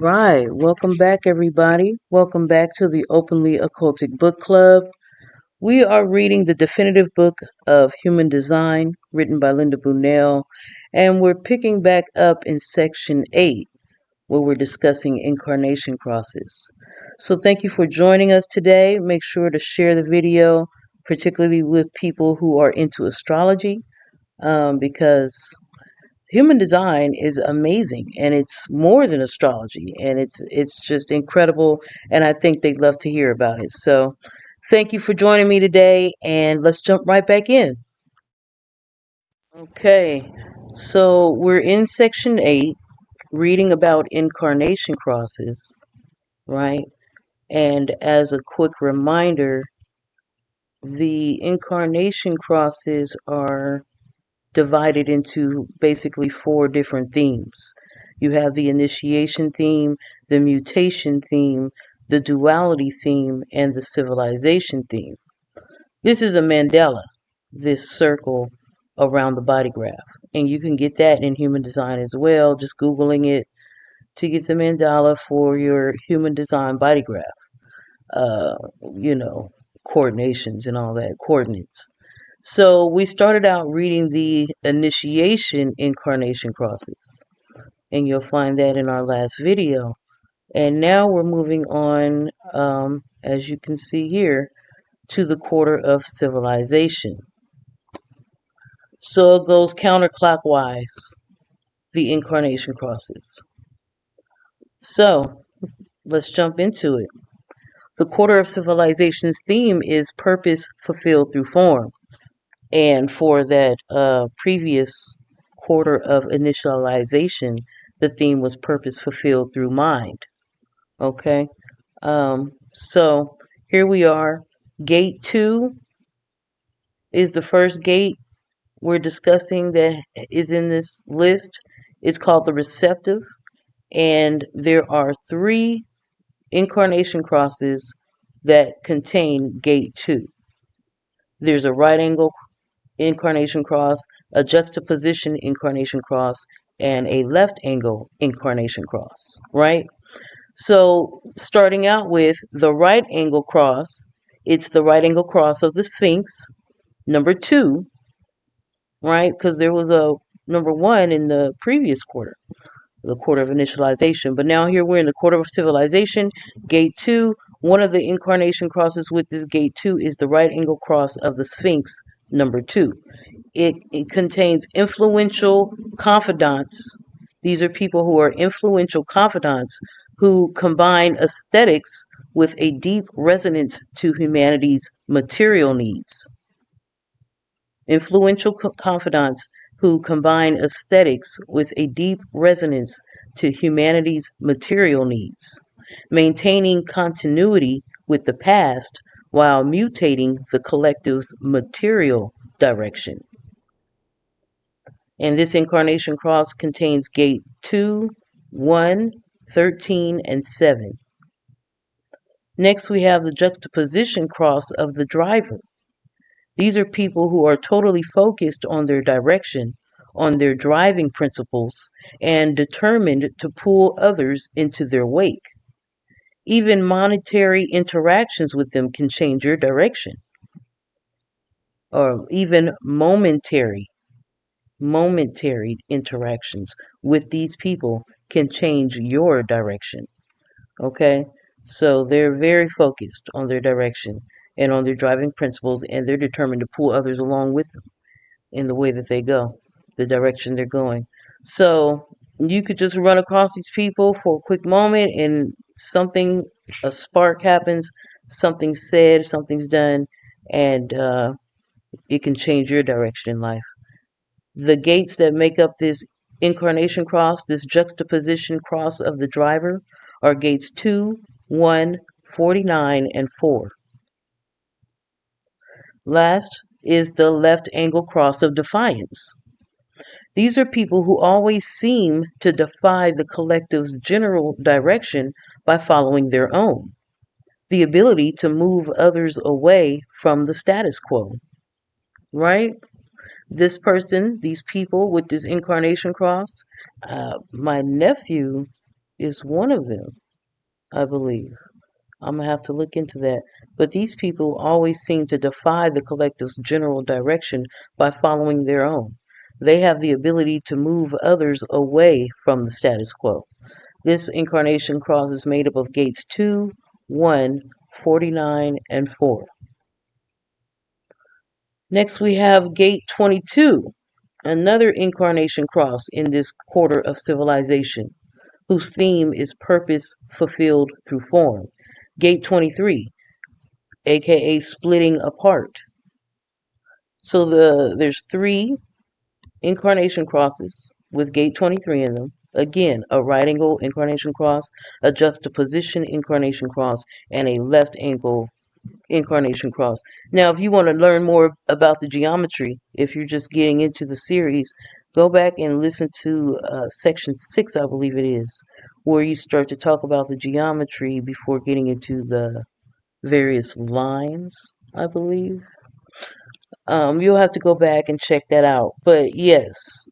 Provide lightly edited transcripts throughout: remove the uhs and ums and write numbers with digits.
Right. Welcome back, everybody. Welcome back to the Openly Occultic Book Club. We are reading the definitive book of human design written by Lynda Bunnell, and we're picking back up in section 8 where we're discussing incarnation crosses. So thank you for joining us today. Make sure to share the video, particularly with people who are into astrology, because human design is amazing and it's more than astrology, and it's just incredible, and I think they'd love to hear about it. So thank you for joining me today, and let's jump right back in. Okay, so we're in section 8 reading about incarnation crosses, right? And as a quick reminder, the incarnation crosses are divided into basically 4 different themes. You have the initiation theme, the mutation theme, the duality theme, and the civilization theme. This is a mandala, this circle around the body graph. And you can get that in human design as well, just Googling it to get the mandala for your human design body graph. Uh, you know, coordinations and all that, coordinates. So we started out reading the initiation incarnation crosses, and you'll find that in our last video. And now we're moving on, as you can see here, to the quarter of civilization. So it goes counterclockwise, the incarnation crosses. So let's jump into it. The quarter of civilization's theme is purpose fulfilled through form. And for that previous quarter of initialization, the theme was purpose fulfilled through mind. Okay. So here we are. Gate 2 is the first gate we're discussing that is in this list. It's called the receptive. And there are 3 incarnation crosses that contain gate 2. There's a right angle incarnation cross, a juxtaposition incarnation cross, and a left angle incarnation cross, right? So starting out with the right angle cross, it's the right angle cross of the Sphinx, number 2, right? Because there was a number 1 in the previous quarter, the quarter of initialization. But now here we're in the quarter of civilization, gate 2. One of the incarnation crosses with this gate 2 is the right angle cross of the Sphinx, number 2. It contains influential confidants. These are people who are influential confidants who combine aesthetics with a deep resonance to humanity's material needs. Influential confidants who combine aesthetics with a deep resonance to humanity's material needs, maintaining continuity with the past while mutating the collective's material direction. And this incarnation cross contains gate 2, 1, 13, and 7. Next, we have the juxtaposition cross of the driver. These are people who are totally focused on their direction, on their driving principles, and determined to pull others into their wake. Even monetary interactions with them can change your direction, or even momentary interactions with these people can change your direction. Okay? So they're very focused on their direction and on their driving principles, and they're determined to pull others along with them in the way that they go, the direction they're going. So you could just run across these people for a quick moment and a spark happens, something's said, something's done, and it can change your direction in life. The gates that make up this incarnation cross, this juxtaposition cross of the driver, are gates 2, 1, 49, and 4. Last is the left angle cross of defiance. These are people who always seem to defy the collective's general direction by following their own, the ability to move others away from the status quo, right? This person, these people with this incarnation cross, my nephew is one of them, I believe. I'm going to have to look into that. But these people always seem to defy the collective's general direction by following their own. They have the ability to move others away from the status quo. This incarnation cross is made up of gates 2, 1, 49, and 4. Next, we have gate 22, another incarnation cross in this quarter of civilization, whose theme is purpose fulfilled through form. Gate 23, aka splitting apart. So there's 3 incarnation crosses with gate 23 in them. Again, a right angle incarnation cross, a juxtaposition incarnation cross, and a left angle incarnation cross. Now, if you want to learn more about the geometry, if you're just getting into the series, go back and listen to section 6, I believe it is, where you start to talk about the geometry before getting into the various lines, I believe. You'll have to go back and check that out. But yes,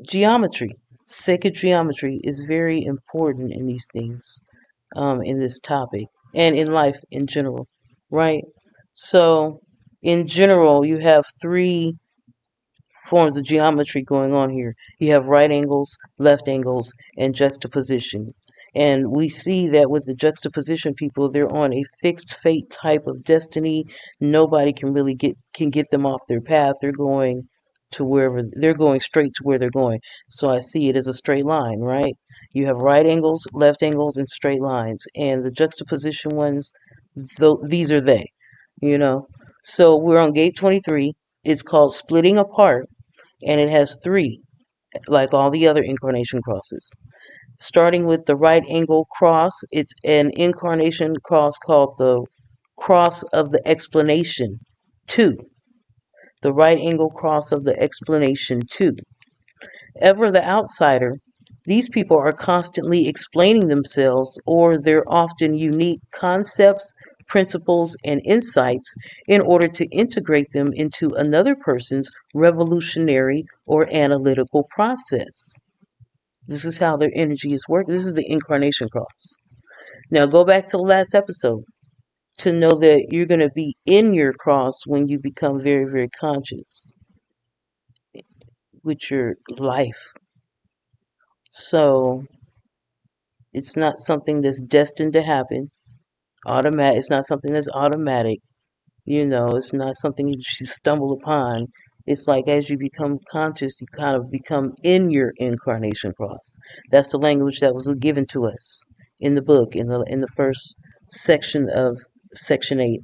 geometry, sacred geometry is very important in these things, in this topic, and in life in general, right? So, in general, you have 3 forms of geometry going on here. You have right angles, left angles, and juxtaposition. And we see that with the juxtaposition people, they're on a fixed fate type of destiny. Nobody can really get them off their path. They're going to wherever they're going straight to where they're going. So I see it as a straight line, right? You have right angles, left angles, and straight lines. And the juxtaposition ones, these are they, you know. So we're on gate 23. It's called splitting apart, and it has 3, like all the other incarnation crosses. Starting with the right angle cross, it's an incarnation cross called the cross of the explanation 2. The right angle cross of the explanation 2. Ever the outsider, these people are constantly explaining themselves or their often unique concepts, principles, and insights in order to integrate them into another person's revolutionary or analytical process. This is how their energy is working. This is the incarnation cross. Now go back to the last episode to know that you're going to be in your cross when you become very, very conscious with your life. So it's not something that's destined to happen. It's not something that's automatic. It's not something that you stumble upon. It's like as you become conscious, you kind of become in your incarnation cross. That's the language that was given to us in the book, in the first section of section 8.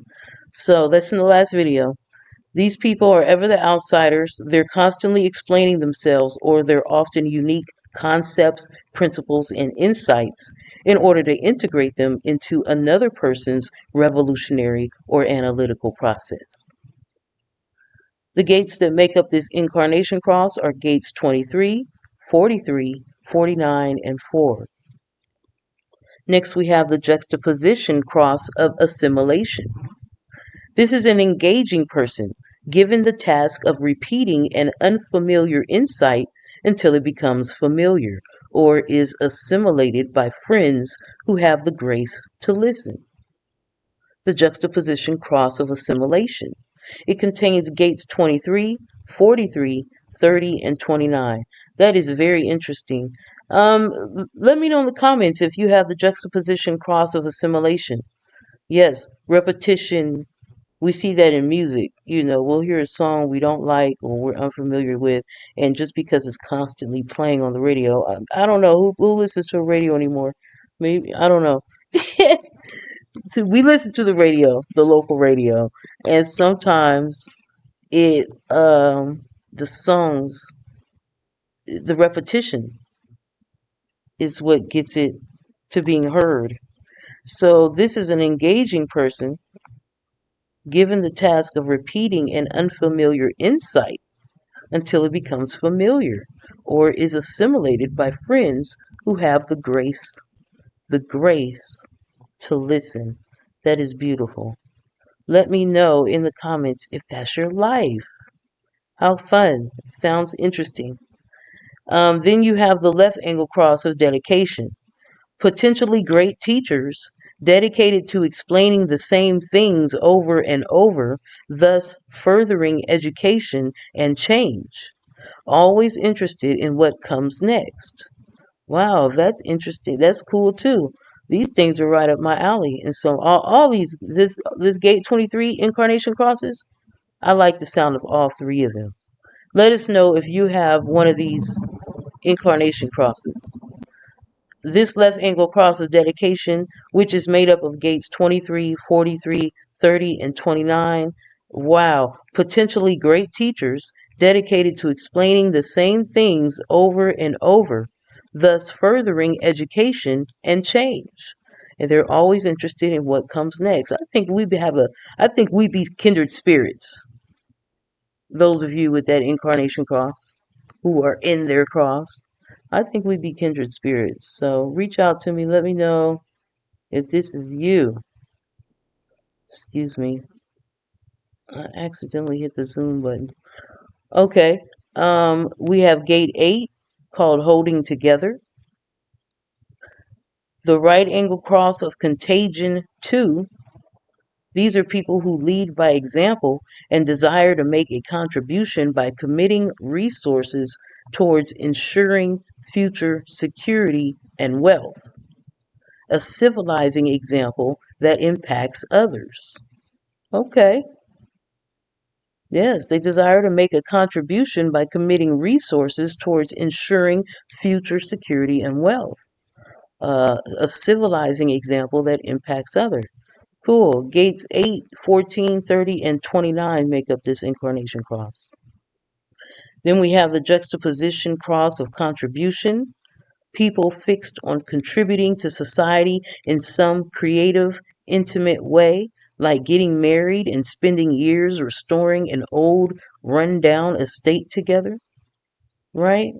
So that's in the last video. These people are ever the outsiders. They're constantly explaining themselves or their often unique concepts, principles, and insights in order to integrate them into another person's revolutionary or analytical process. The gates that make up this incarnation cross are gates 23, 43, 49, and 4. Next, we have the juxtaposition cross of assimilation. This is an engaging person given the task of repeating an unfamiliar insight until it becomes familiar or is assimilated by friends who have the grace to listen. The juxtaposition cross of assimilation. It contains gates 23, 43, 30, and 29. That is very interesting. Let me know in the comments if you have the juxtaposition cross of assimilation. Yes, repetition. We see that in music. We'll hear a song we don't like or we're unfamiliar with, and just because it's constantly playing on the radio, I don't know who listens to a radio anymore. Maybe, I don't know. So we listen to the radio, the local radio, and sometimes the songs, the repetition is what gets it to being heard. So this is an engaging person given the task of repeating an unfamiliar insight until it becomes familiar or is assimilated by friends who have the grace to listen. That is beautiful. Let me know in the comments if that's your life. How fun. Sounds interesting. Then you have the left angle cross of dedication. Potentially great teachers, dedicated to explaining the same things over and over, thus furthering education and change. Always interested in what comes next. Wow, that's interesting. That's cool too. These things are right up my alley. And so all these this gate 23 incarnation crosses, I like the sound of all three of them. Let us know if you have one of these incarnation crosses. This left angle cross of dedication, which is made up of gates 23, 43, 30, and 29. Wow, potentially great teachers dedicated to explaining the same things over and over, thus furthering education and change. And they're always interested in what comes next. I think we be kindred spirits. Those of you with that incarnation cross, who are in their cross, I think we be kindred spirits. So reach out to me. Let me know if this is you. Excuse me. I accidentally hit the Zoom button. Okay. We have gate 8 called Holding Together. The right angle cross of Contagion 2. These are people who lead by example and desire to make a contribution by committing resources towards ensuring future security and wealth. A civilizing example that impacts others. Okay. Yes, they desire to make a contribution by committing resources towards ensuring future security and wealth. A civilizing example that impacts others. Cool. Gates 8, 14, 30, and 29 make up this incarnation cross. Then we have the juxtaposition cross of contribution. People fixed on contributing to society in some creative, intimate way, like getting married and spending years restoring an old, run-down estate together, right?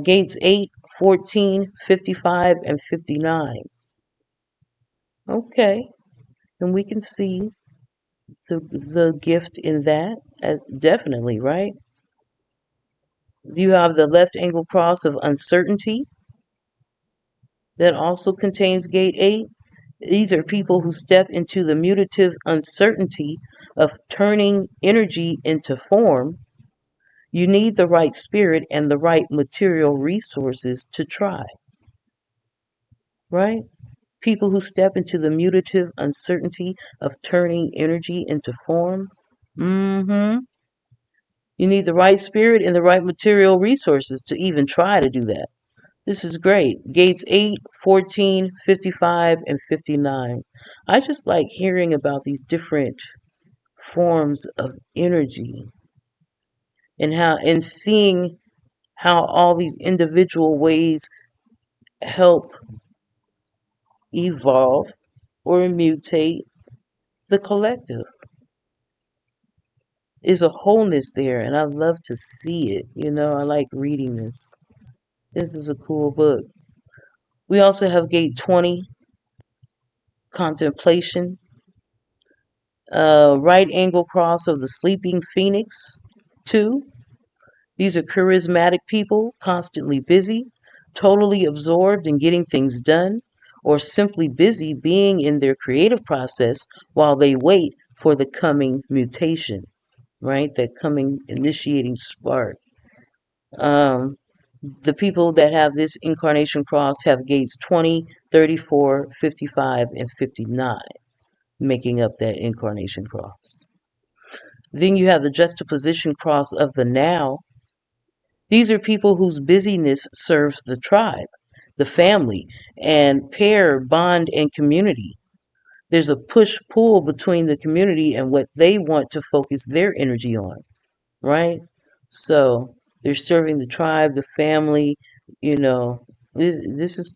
Gates 8, 14, 55, and 59. Okay, and we can see the gift in that, definitely, right? You have the left angle cross of uncertainty that also contains gate 8. These are people who step into the mutative uncertainty of turning energy into form. You need the right spirit and the right material resources to try, right? People who step into the mutative uncertainty of turning energy into form. Mm-hmm. You need the right spirit and the right material resources to even try to do that. This is great. Gates 8, 14, 55, and 59. I just like hearing about these different forms of energy and seeing how all these individual ways help evolve or mutate the collective. Is a wholeness there, and I love to see it. I like reading this. This is a cool book. We also have gate 20, contemplation. Right angle cross of the sleeping phoenix. 2. These are charismatic people, constantly busy, totally absorbed in getting things done, or simply busy being in their creative process while they wait for the coming mutation, right? That coming initiating spark. Um, the people that have this incarnation cross have gates 20, 34, 55, and 59, making up that incarnation cross. Then you have the juxtaposition cross of the now. These are people whose busyness serves the tribe, the family, and pair, bond, and community. There's a push-pull between the community and what they want to focus their energy on, right? So they're serving the tribe, the family. You know, this is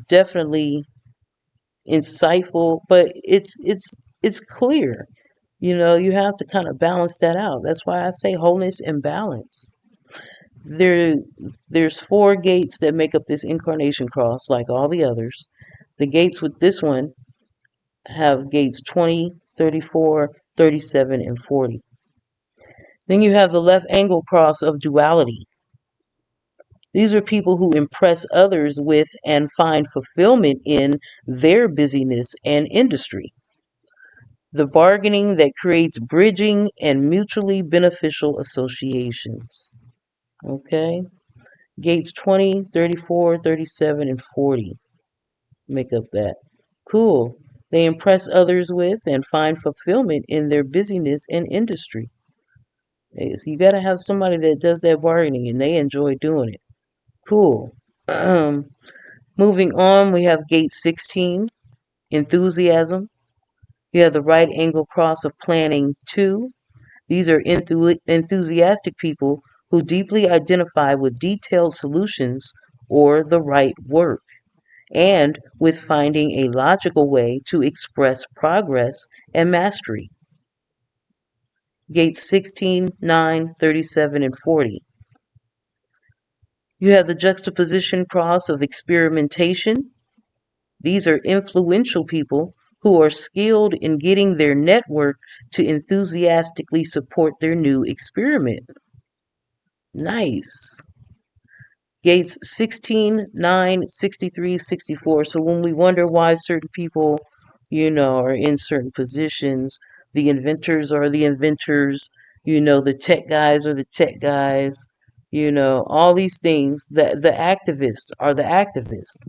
definitely insightful, but it's clear. You have to kind of balance that out. That's why I say wholeness and balance. There, there's 4 gates that make up this incarnation cross, like all the others. The gates with this one have gates 20, 34, 37, and 40. Then you have the left angle cross of duality. These are people who impress others with and find fulfillment in their busyness and industry. The bargaining that creates bridging and mutually beneficial associations. Okay? Gates 20, 34, 37, and 40 make up that. Cool. They impress others with and find fulfillment in their busyness and industry. So you got to have somebody that does that bargaining and they enjoy doing it. Cool. Moving on, we have gate 16, enthusiasm. You have the right angle cross of planning 2. These are enthusiastic people who deeply identify with detailed solutions or the right work, and with finding a logical way to express progress and mastery. Gates 16, 9, 37, and 40. You have the juxtaposition cross of experimentation. These are influential people who are skilled in getting their network to enthusiastically support their new experiment. Nice. Gates 16, 9, 63, 64. So when we wonder why certain people, are in certain positions, the inventors are the inventors, the tech guys are the tech guys, all these things, the activists are the activists,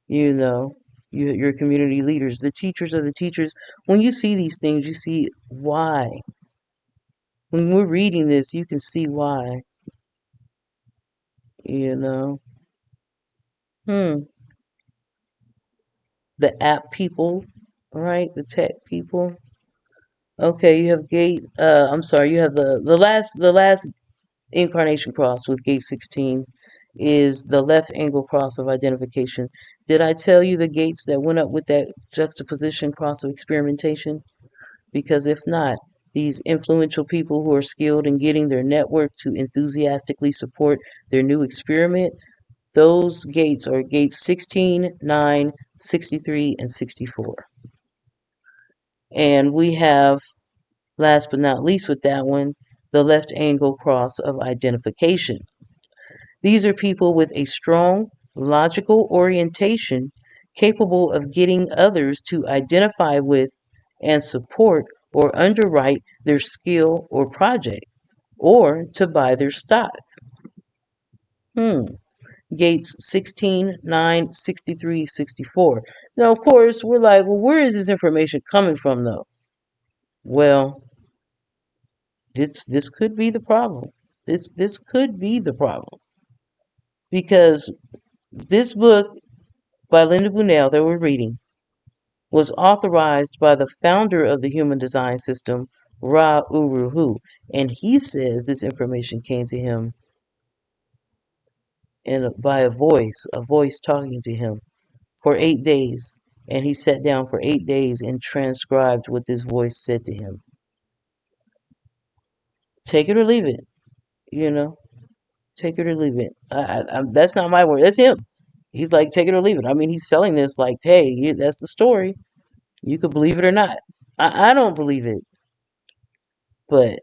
you know, your community leaders, the teachers are the teachers. When you see these things, you see why. When we're reading this, you can see why, you know. Hmm. The app people, right? The tech people. Okay, you have you have the last incarnation cross with gate 16 is the left angle cross of identification. Did I tell you the gates that went up with that juxtaposition cross of experimentation? Because if not, these influential people who are skilled in getting their network to enthusiastically support their new experiment, those gates are gates 16, 9, 63, and 64. And we have, last but not least with that one, the left angle cross of identification. These are people with a strong, logical orientation capable of getting others to identify with and support or underwrite their skill or project, or to buy their stock. Gates 16, 9, 63, 64. Now, of course, we're like, well, where is this information coming from, though? Well, this could be the problem. This could be the problem because this book by Lynda Bunnell that we're reading was authorized by the founder of the Human Design System, Ra Uru Hu, and he says this information came to him by a voice talking to him for 8 days, and he sat down for 8 days and transcribed what this voice said to him. Take it or leave it, you know. Take it or leave it. That's not my word. That's him. He's like, take it or leave it. I mean, he's selling this like, hey, that's the story. You could believe it or not. I don't believe it. But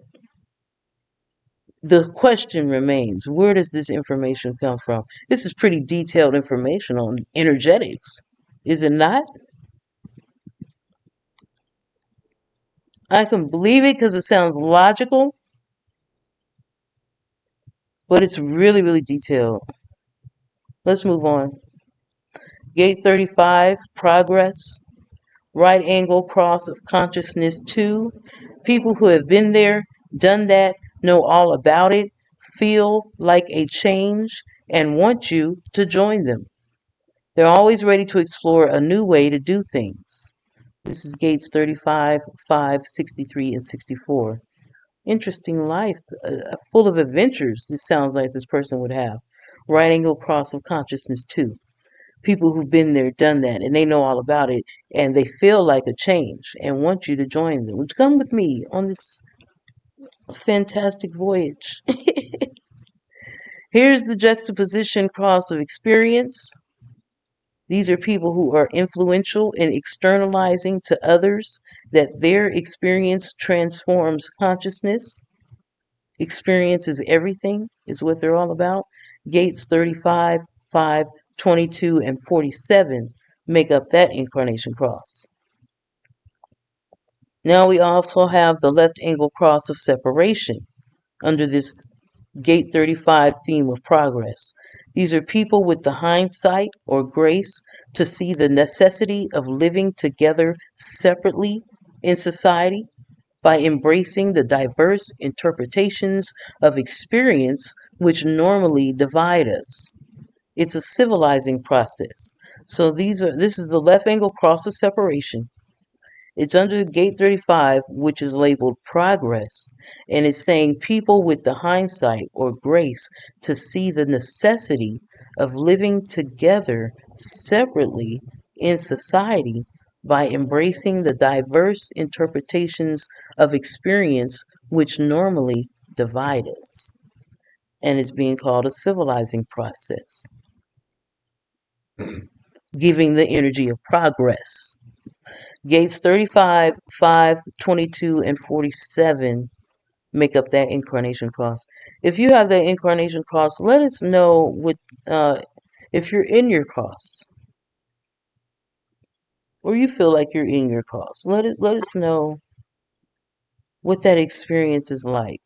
the question remains, where does this information come from? This is pretty detailed information on energetics, is it not? I can believe it because it sounds logical, but it's really, really detailed. Let's move on. Gate 35, progress. Right angle cross of consciousness 2. People who have been there, done that, know all about it, feel like a change, and want you to join them. They're always ready to explore a new way to do things. This is gates 35, 5, 63, and 64. Interesting life, full of adventures, this sounds like this person would have. Right angle cross of consciousness 2. People who've been there, done that, and they know all about it, and they feel like a change and want you to join them. Would you come with me on this fantastic voyage? Here's the juxtaposition cross of experience. These are people who are influential in externalizing to others that their experience transforms consciousness. Experience is everything, is what they're all about. Gates 35, 5, 22, and 47 make up that incarnation cross. Now we also have the left angle cross of separation under this Gate 35 theme of progress. These are people with the hindsight or grace to see the necessity of living together separately in society by embracing the diverse interpretations of experience which normally divide us. It's a civilizing process. So this is the left angle cross of separation. It's under Gate 35, which is labeled progress, and it's saying people with the hindsight or grace to see the necessity of living together separately in society by embracing the diverse interpretations of experience which normally divide us. And it's being called a civilizing process, giving the energy of progress. Gates 35, 5, 22, and 47 make up that incarnation cross. If you have that incarnation cross, let us know if you're in your cross or you feel like you're in your cross. Let us know what that experience is like.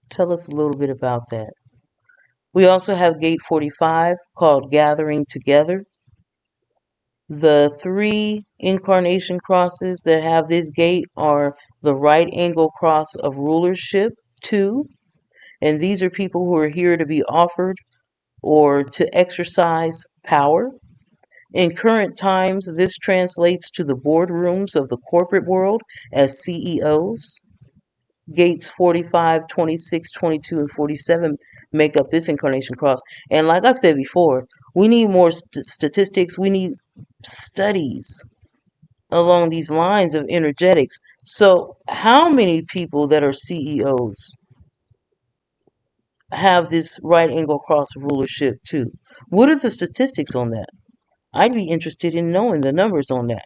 Tell us a little bit about that. We also have Gate 45 called Gathering Together. The three incarnation crosses that have this gate are the right angle cross of rulership, 2, and these are people who are here to be offered or to exercise power. In current times, this translates to the boardrooms of the corporate world as CEOs. Gates 45, 26, 22, and 47 make up this incarnation cross. And like I said before, we need more statistics. We need studies along these lines of energetics. So, how many people that are CEOs have this right angle cross rulership too? What are the statistics on that? I'd be interested in knowing the numbers on that.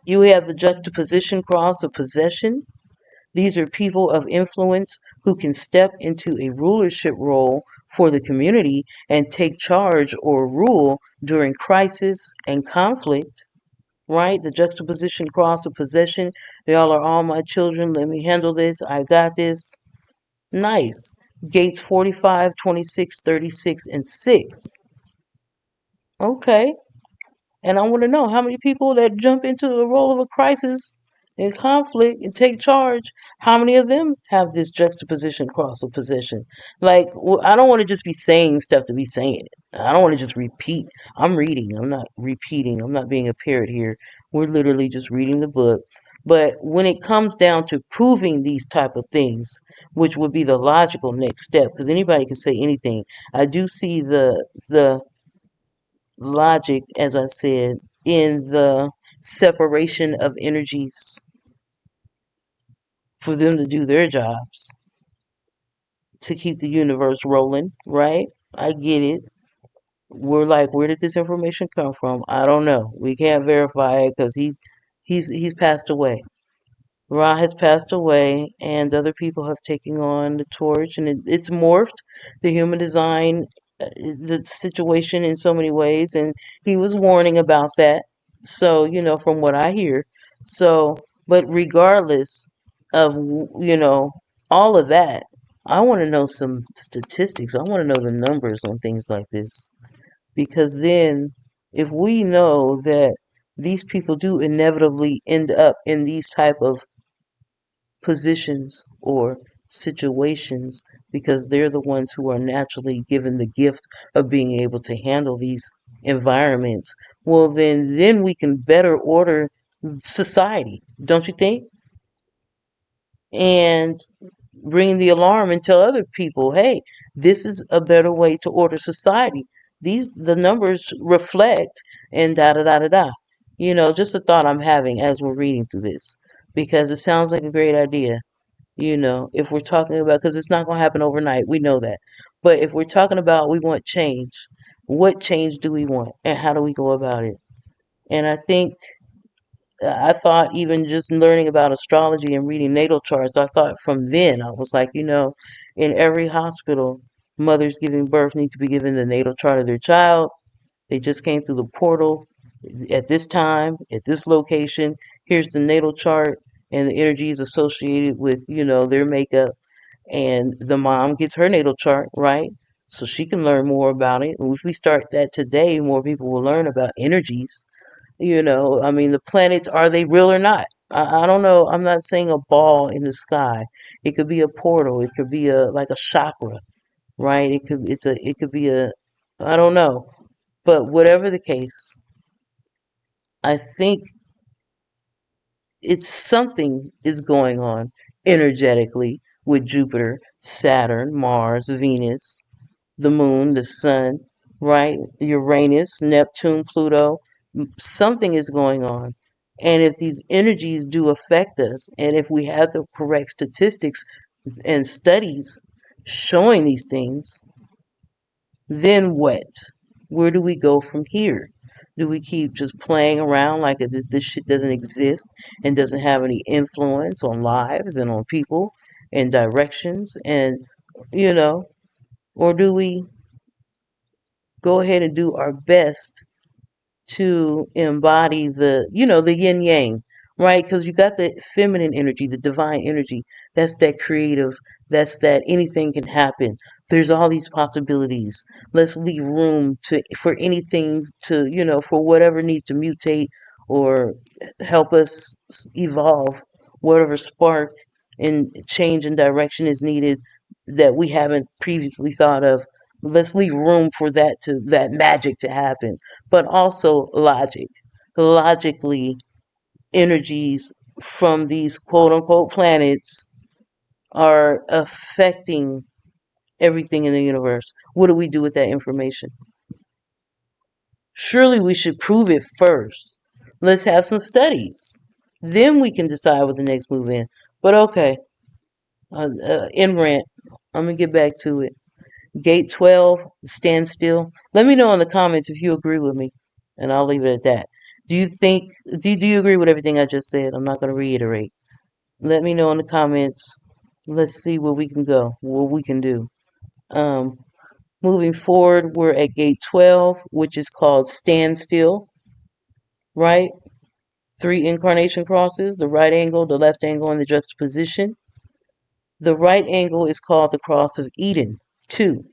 You have the juxtaposition cross of possession. These are people of influence who can step into a rulership role for the community and take charge or rule during crisis and conflict. Right? The juxtaposition cross of possession. Y'all are all my children. Let me handle this. I got this. Nice. Gates 45, 26, 36, and 6. Okay. And I want to know how many people that jump into the role of a crisis and conflict and take charge, how many of them have this juxtaposition cross of possession? Like, I don't want to just be saying stuff to be saying it. I don't want to just repeat. I'm reading. I'm not repeating. I'm not being a parrot here. We're literally just reading the book. But when it comes down to proving these type of things, which would be the logical next step, because anybody can say anything, I do see the logic, as I said, in the separation of energies for them to do their jobs to keep the universe rolling, right? I get it. We're like, where did this information come from? I don't know. We can't verify it because he's passed away. Ra has passed away, and other people have taken on the torch, and it's morphed the human design, the situation in so many ways. And he was warning about that. So, from what I hear. So, but regardless of, all of that, I want to know some statistics. I want to know the numbers on things like this. Because then, if we know that these people do inevitably end up in these type of positions or situations because they're the ones who are naturally given the gift of being able to handle these environments, well then we can better order society, don't you think? And ring the alarm and tell other people, hey, this is a better way to order society. The numbers reflect, and da da da da da. Just a thought I'm having as we're reading through this, because it sounds like a great idea. If we're talking about, because it's not going to happen overnight, we know that. But if we're talking about we want change, what change do we want and how do we go about it? And I think I thought even just learning about astrology and reading natal charts, I thought from then, I was like, in every hospital, mothers giving birth need to be given the natal chart of their child. They just came through the portal at this time, at this location. Here's the natal chart and the energies associated with, their makeup. And the mom gets her natal chart, right? So she can learn more about it. And if we start that today, more people will learn about energies. I mean, the planets, are they real or not? I don't know. I'm not saying a ball in the sky. It could be a portal. It could be like a chakra, right? It could be I don't know. But whatever the case, I think it's something is going on energetically with Jupiter, Saturn, Mars, Venus, the moon, the sun, right? Uranus, Neptune, Pluto. Something is going on. And if these energies do affect us, and if we have the correct statistics and studies showing these things, then what? Where do we go from here? Do we keep just playing around like this shit doesn't exist and doesn't have any influence on lives and on people and directions you know, or do we go ahead and do our best to embody the yin yang, right? Because you got the feminine energy, the divine energy. That's that creative. That's that anything can happen. There's all these possibilities. Let's leave room for anything for whatever needs to mutate or help us evolve, whatever spark and change and direction is needed that we haven't previously thought of. Let's leave room for that magic to happen, but also logic. Logically, energies from these quote unquote planets are affecting everything in the universe. What do we do with that information? Surely we should prove it first. Let's have some studies. Then we can decide what the next move in. But okay, in rant, I'm going to get back to it. Gate 12, stand still. Let me know in the comments if you agree with me, and I'll leave it at that. Do you agree with everything I just said? I'm not going to reiterate. Let me know in the comments. Let's see where we can go, what we can do. Um, Moving forward, we're at gate 12, which is called stand still, right? 3 incarnation crosses, the right angle, the left angle, and the juxtaposition. The right angle is called the cross of Eden. 2.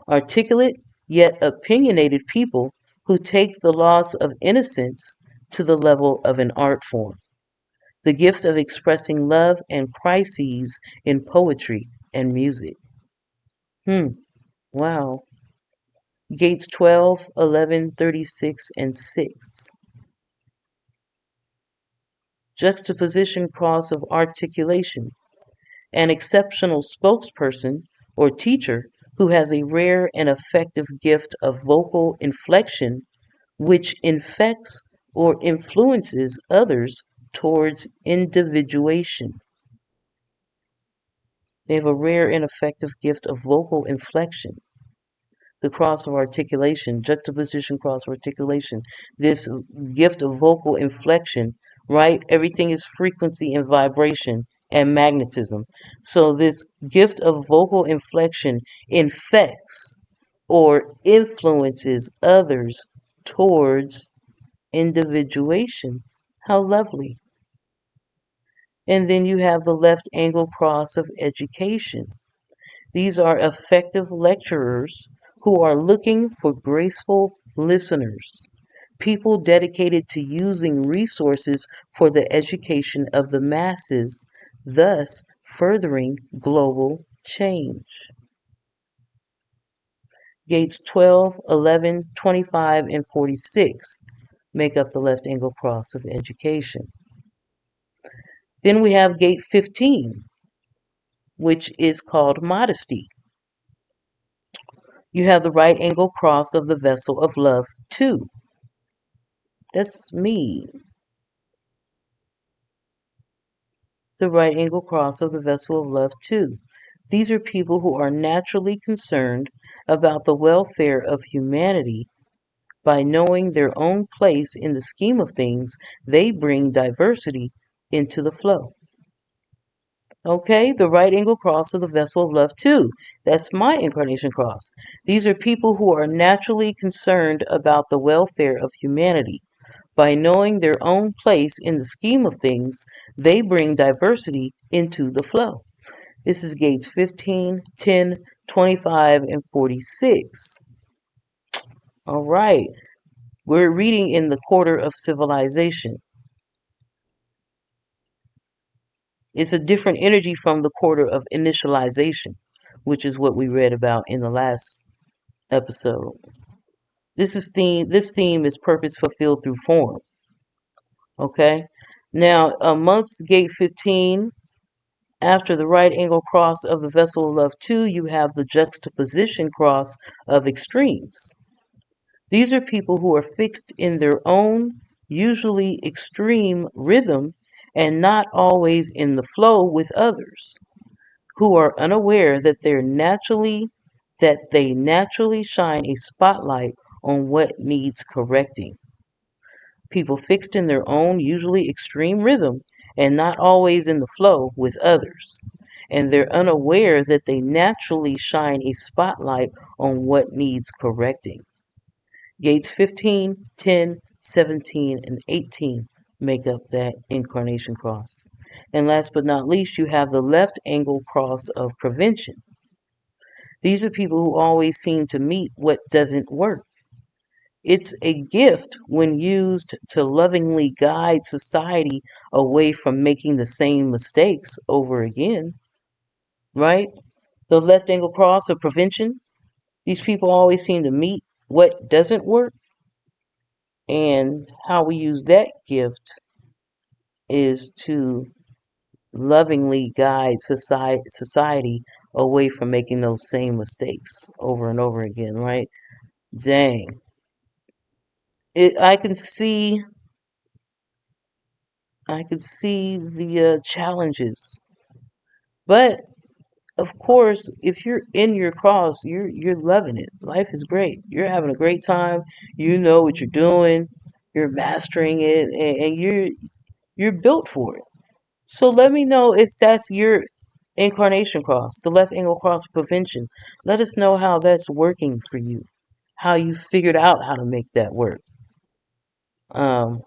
Articulate yet opinionated people who take the loss of innocence to the level of an art form. The gift of expressing love and crises in poetry and music. Wow. Gates 12, 11, 36, and 6. Juxtaposition cross of articulation. An exceptional spokesperson or teacher who has a rare and effective gift of vocal inflection which infects or influences others towards individuation. They have a rare and effective gift of vocal inflection. The cross of articulation, juxtaposition cross of articulation, this gift of vocal inflection, right? Everything is frequency and vibration and magnetism. So this gift of vocal inflection infects or influences others towards individuation. How lovely. And then you have the left angle cross of education. These are effective lecturers who are looking for graceful listeners, people dedicated to using resources for the education of the masses, thus furthering global change. Gates 12, 11, 25, and 46 make up the left angle cross of education. Then we have gate 15, which is called modesty. You have the right angle cross of the vessel of love, too. That's me. The right angle cross of the vessel of love, too. These are people who are naturally concerned about the welfare of humanity, By knowing their own place in the scheme of things, they bring diversity into the flow. Okay, the right angle cross of the vessel of love, too. That's my incarnation cross. These are people who are naturally concerned about the welfare of humanity. By knowing their own place in the scheme of things, they bring diversity into the flow. This is gates 15, 10, 25, and 46. All right, we're reading in the quarter of civilization. It's a different energy from the quarter of initialization, which is what we read about in the last episode. This theme is purpose fulfilled through form. Okay? Now, amongst gate 15, after the right angle cross of the vessel of love 2, you have the juxtaposition cross of extremes. These are people who are fixed in their own, usually extreme rhythm and not always in the flow with others, who are unaware that they naturally shine a spotlight on what needs correcting. People fixed in their own, usually extreme rhythm and not always in the flow with others. And they're unaware that they naturally shine a spotlight on what needs correcting. Gates 15, 10, 17, and 18 make up that incarnation cross. And last but not least, you have the left angle cross of prevention. These are people who always seem to meet what doesn't work. It's a gift when used to lovingly guide society away from making the same mistakes over again, right? The left angle cross of prevention, these people always seem to meet what doesn't work, and how we use that gift is to lovingly guide society away from making those same mistakes over and over again, right? Dang. I can see the challenges, but of course, if you're in your cross, you're loving it. Life is great. You're having a great time. You know what you're doing. You're mastering it, and you're built for it. So let me know if that's your incarnation cross, the left angle cross prevention. Let us know how that's working for you, how you figured out how to make that work. Um,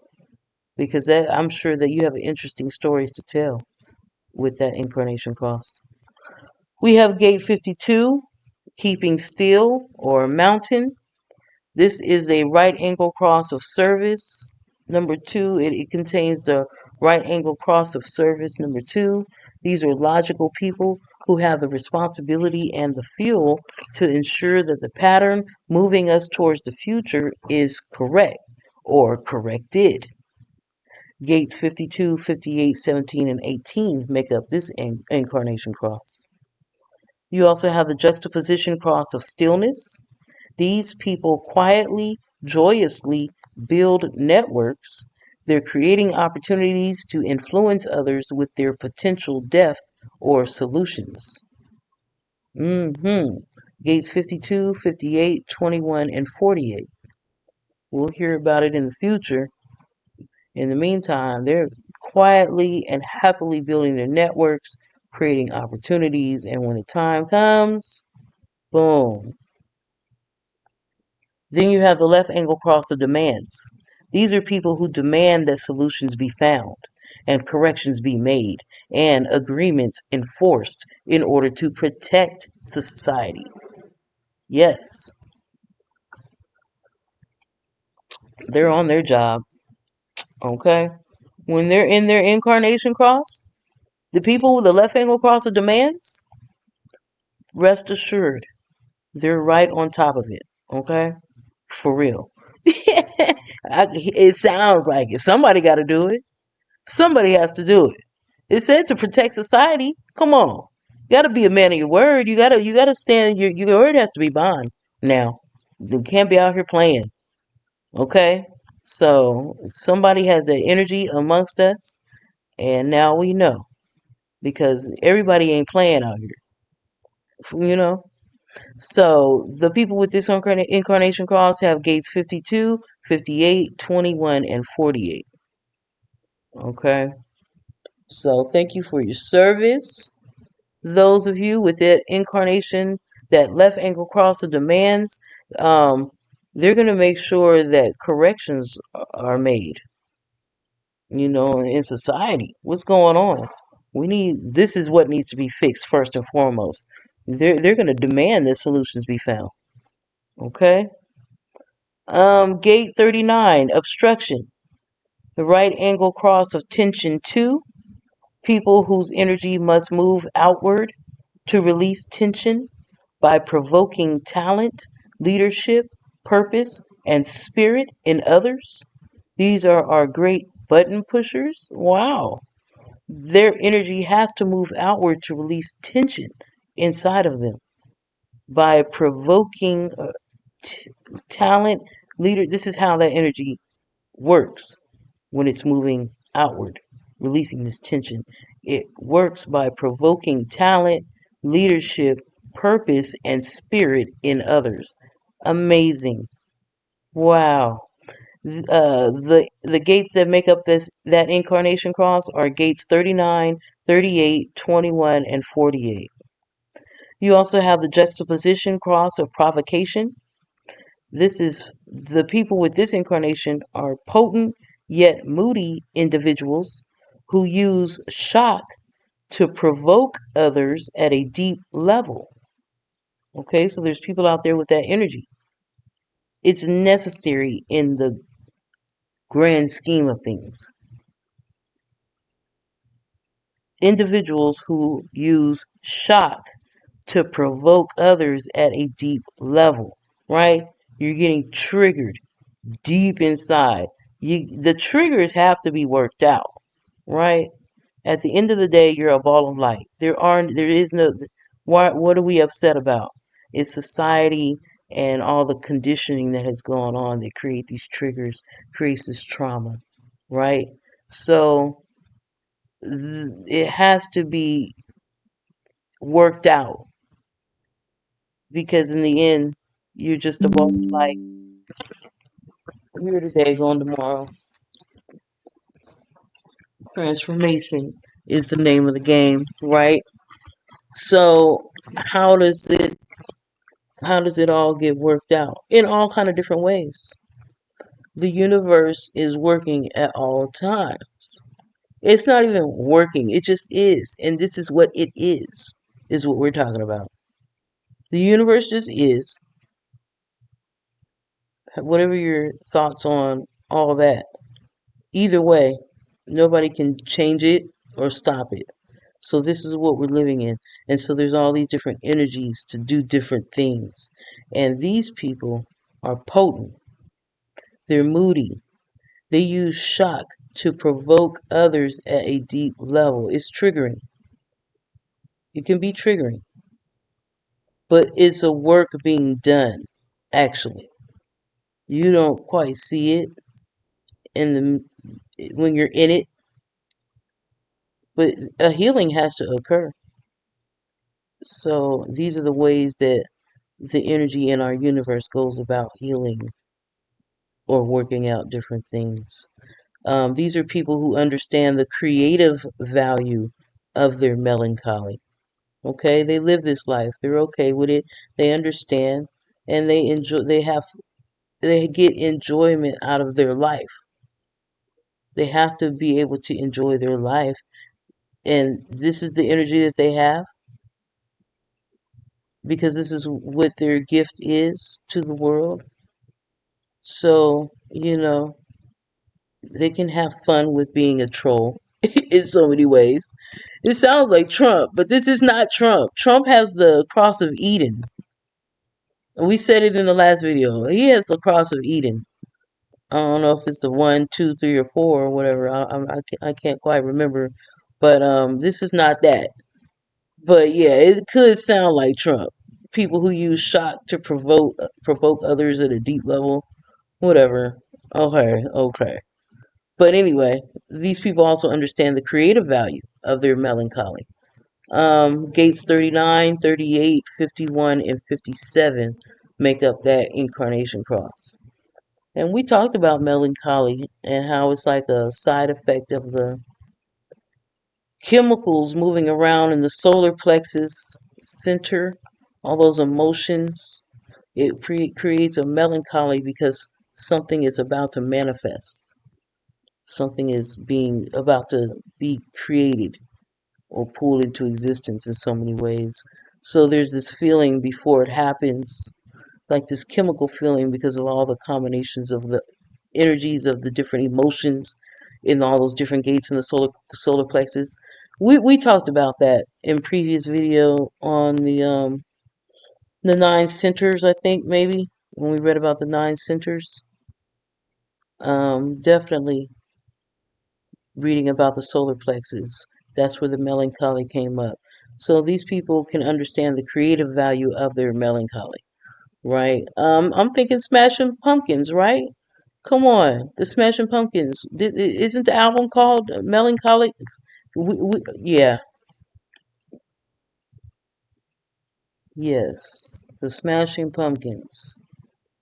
because I'm sure that you have interesting stories to tell with that incarnation cross. We have gate 52, keeping still or mountain. This is a right angle cross of service. Number 2, it contains the right angle cross of service. Number 2, these are logical people who have the responsibility and the fuel to ensure that the pattern moving us towards the future is correct or corrected. Gates 52, 58, 17, and 18 make up this incarnation cross. You also have the juxtaposition cross of stillness. These people quietly, joyously build networks. They're creating opportunities to influence others with their potential depth or solutions. Gates 52, 58, 21, and 48. We'll hear about it in the future. In the meantime, they're quietly and happily building their networks, creating opportunities, and when the time comes, boom. Then you have the left angle cross of demands. These are people who demand that solutions be found and corrections be made and agreements enforced in order to protect society. Yes, they're on their job, okay? When they're in their incarnation cross, the people with the left angle cross of demands, rest assured, they're right on top of it, okay? For real. It sounds like it. Somebody got to do it. Somebody has to do it. It said to protect society. Come on. You got to be a man of your word. You gotta stand. Your word has to be bond. Now, you can't be out here playing. Okay? So, somebody has that energy amongst us. And now we know. Because everybody ain't playing out here. You know? So the people with this incarnation cross have gates 52, 58, 21, and 48. Okay. So thank you for your service. Those of you with that incarnation, that left angle cross of demands, um, they're going to make sure that corrections are made, in society. What's going on? This is what needs to be fixed first and foremost. They're going to demand that solutions be found. Okay. Gate 39, obstruction. The right angle cross of tension 2. People whose energy must move outward to release tension by provoking talent, leadership, purpose, and spirit in others. These are our great button pushers. Wow. Their energy has to move outward to release tension inside of them by provoking talent, leader. This is how that energy works when it's moving outward, releasing this tension. It works by provoking talent, leadership, purpose, and spirit in others. Amazing. Wow. The gates that make up that incarnation cross are gates 39, 38, 21, and 48. You also have the juxtaposition cross of provocation. This is the people with this incarnation are potent yet moody individuals who use shock to provoke others at a deep level. Okay, so there's people out there with that energy. It's necessary in the grand scheme of things. Individuals who use shock to provoke others at a deep level, right? You're getting triggered deep inside. The triggers have to be worked out, right? At the end of the day, you're a ball of light. There is no, what are we upset about? It's society and all the conditioning that has gone on that create these triggers, creates this trauma, right? So it has to be worked out because in the end, you're just a ball of light. Here today, gone tomorrow. Transformation is the name of the game, right? So how does it all get worked out? In all kind of different ways. The universe is working at all times. It's not even working, it just is. And this is what it is what we're talking about. The universe just is. Whatever your thoughts on all that. Either way, nobody can change it or stop it. So this is what we're living in. And so there's all these different energies to do different things. And these people are potent. They're moody. They use shock to provoke others at a deep level. It's triggering. It can be triggering. But it's a work being done, actually. You don't quite see it when you're in it, but a healing has to occur. So these are the ways that the energy in our universe goes about healing or working out different things. These are people who understand the creative value of their melancholy. Okay, they live this life. They're okay with it. They understand, and they enjoy. They get enjoyment out of their life. They have to be able to enjoy their life, and this is the energy that they have because this is what their gift is to the world. So, they can have fun with being a troll in so many ways. It sounds like Trump, but this is not Trump. Trump has the cross of Eden. We said it in the last video. He has the cross of Eden. I don't know if it's the 1, 2, 3, or 4 or whatever. I can't quite remember. But this is not that. But yeah, it could sound like Trump. People who use shock to provoke others at a deep level. Whatever. Okay. But anyway, these people also understand the creative value of their melancholy. Gates 39, 38, 51, and 57 make up that incarnation cross. And we talked about melancholy and how it's like a side effect of the chemicals moving around in the solar plexus center, all those emotions. It creates a melancholy because something is about to manifest. Something is being about to be created or pulled into existence in so many ways. So there's this feeling before it happens, like this chemical feeling because of all the combinations of the energies of the different emotions in all those different gates in the solar plexus. We talked about that in previous video on the nine centers, I think maybe when we read about the nine centers. Definitely reading about the solar plexus. That's where the melancholy came up. So these people can understand the creative value of their melancholy, right? I'm thinking Smashing Pumpkins, right? Come on, the Smashing Pumpkins. Isn't the album called Melancholy? Yeah, yes, the Smashing Pumpkins,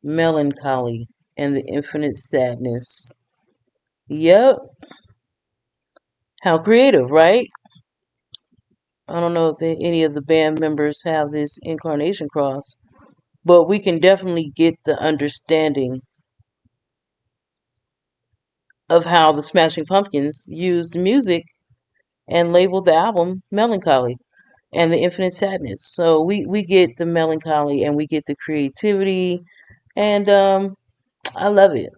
Melancholy, and the Infinite Sadness. Yep, how creative, right? I don't know if any of the band members have this incarnation cross, but we can definitely get the understanding of how the Smashing Pumpkins used music and labeled the album Melancholy and the Infinite Sadness. So we get the melancholy and we get the creativity, and I love it.